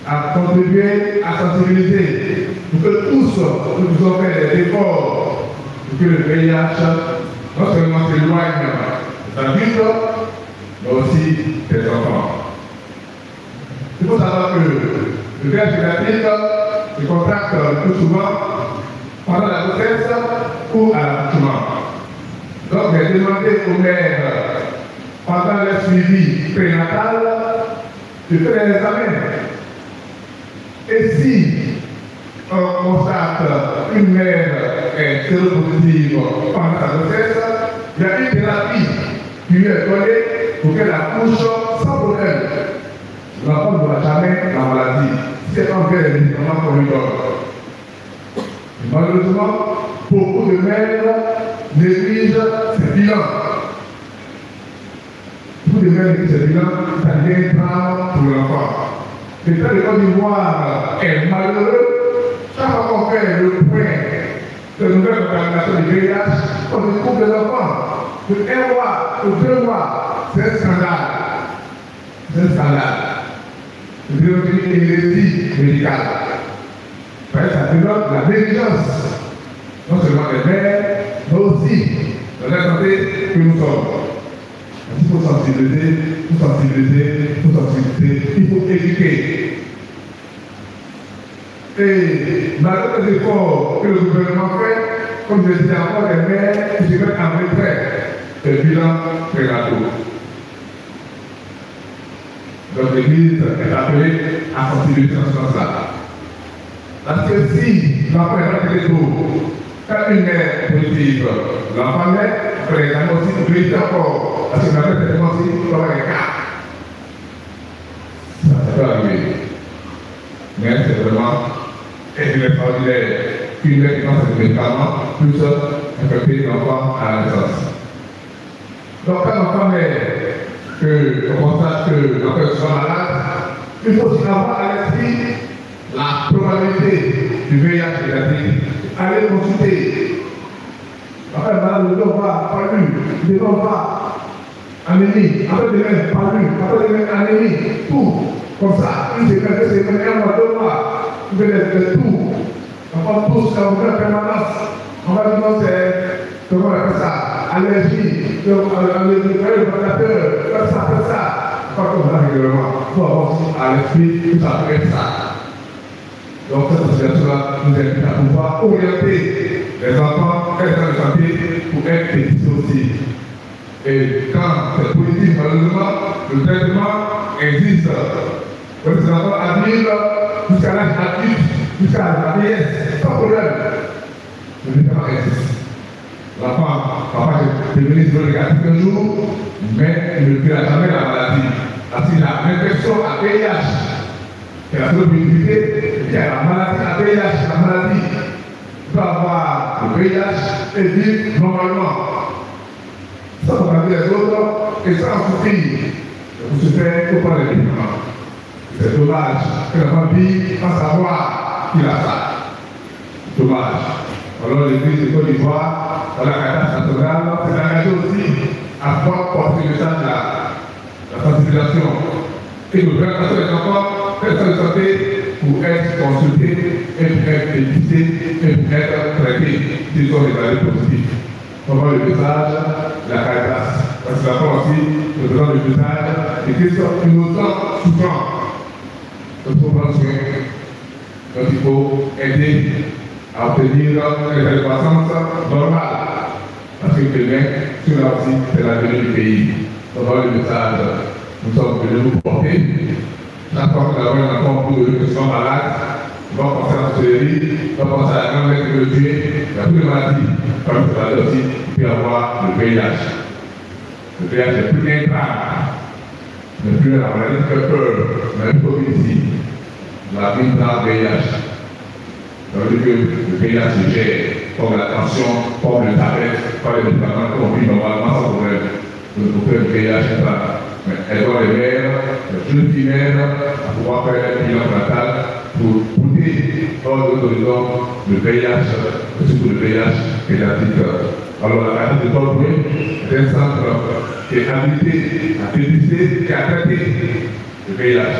a contribué à sensibiliser pour que tous nous puissions faire des efforts pour que le VIH non seulement s'éloigne des adultes, mais aussi des enfants. Il faut savoir que le VIH pédiatrique se contracte le plus souvent pendant la grossesse ou à l'accouchement. Donc, j'ai demandé aux mères, pendant le suivi prénatal, de faire les examens. Et si on constate qu'une mère est séropositive pendant sa grossesse, il y a une thérapie qui lui est donnée pour qu'elle accouche sans problème. L'enfant ne voit jamais la maladie. C'est un vrai médicament qu'on lui donne. Malheureusement, beaucoup de mères négligent ces bilans. Beaucoup de mères négligent ces bilans, ça devient un drame pour l'enfant. L'État de Côte d'Ivoire est malheureux. Chaque fois qu'on fait le point de nouvelle contamination du VIH, on découvre des enfants de 1 mois ou 2 mois. C'est un scandale. C'est un scandale. C'est une hérésie médicale. Ça dénote la négligence, non seulement des mères, mais aussi de la santé que nous sommes. Il faut sensibiliser, il faut éduquer. Et malgré les efforts que le gouvernement fait, comme je disais encore, les mères qui se mettent en retrait des bilans prénataux. Donc l'Église est appelée à sensibiliser en ce sens-là. Parce que si l'enfant est dans les taux, quand une mère est positive, l'enfant naît, après l'examen aussi, vous pouvez encore, parce que la mère est aussi, il faut avoir un cas. Ça peut arriver. Mais c'est vraiment extraordinaire qu'une mère qui prend ce médicament plus infecter l'enfant à la naissance. Donc quand l'enfant naît, qu'on constate que l'enfant soit malade, il faut aussi avoir à l'esprit la probabilité du VIH pédiatrique. Allez consulter. Après, malade, ne doit pas lu, ne doit pas anémie, après demain, pas lu, après demain, anémie, tout. Comme ça, une semaine, 2 semaines, 1 mois, 2 mois, vous pouvez faire tout. On va tous, quand vous faites permanence, on va dire non, c'est, comment on appelle ça, allergie, le ventilateur, faire ça. Pas comme ça, règlement. Il faut avoir aussi à l'esprit tout ça peut être ça. Donc cette situation-là nous invite à pouvoir orienter les enfants et les gens de santé pour être éduqués aussi. Et quand c'est positif, malheureusement, le traitement existe. Donc ces enfants admirent jusqu'à l'âge adulte, jusqu'à la vieillesse, sans problème. Le médicament existe. L'enfant, papa, je vais venir négatif un jour, mais il ne verra jamais la maladie. Parce qu'il a l'infection à VIH. Et la probabilité, il y a la maladie à VIH, la maladie peut avoir le VIH et vivre normalement. Sans regarder les autres et sans souffrir. Vous se faites pour prendre les médicaments. C'est dommage que l'enfant vit sans savoir qu'il a ça. Dommage. Alors l'Église de Côte d'Ivoire, dans la catastrophe nationale, s'est engagée aussi à pouvoir porter le message de la sensibilisation. Et nous présentons les enfants de santé pour être consultés et pour être dépistés et pour être traités s'ils sont évalués positifs. On voit le message de la Caritas. Parce que l'enfant aussi nous présente le message de Christ qui nous sent souffrant. Donc il faut prendre soin. Donc il faut aider à obtenir les croissances normales. Parce que demain, cela aussi, c'est l'avenir du pays. On voit le message. Nous sommes venus nous porter. Chaque fois que nous avons un enfant pour eux qui sont malades, on va penser à la sorcellerie, on va penser à la grande lettre de Dieu, il y a toutes les maladies. Comme c'est là aussi, il peut y avoir le VIH. Le VIH n'est plus un drame. Ce n'est plus la maladie qui fait peur, mais il faut ici. La vie dans le VIH. Ça veut dire que le VIH se gère, comme la tension, comme le diabète, comme les médicaments qu'on vit normalement sans problème. Donc, pour que le VIH soit. Mais elles ont les mères, les jeunes filles mères, à pouvoir faire un bilan natal pour goûter hors d'horizon le VIH, surtout le VIH pédiatrique. Alors la Caritas de Paul-Boué est un centre qui est habilité à dépister et à traiter le VIH.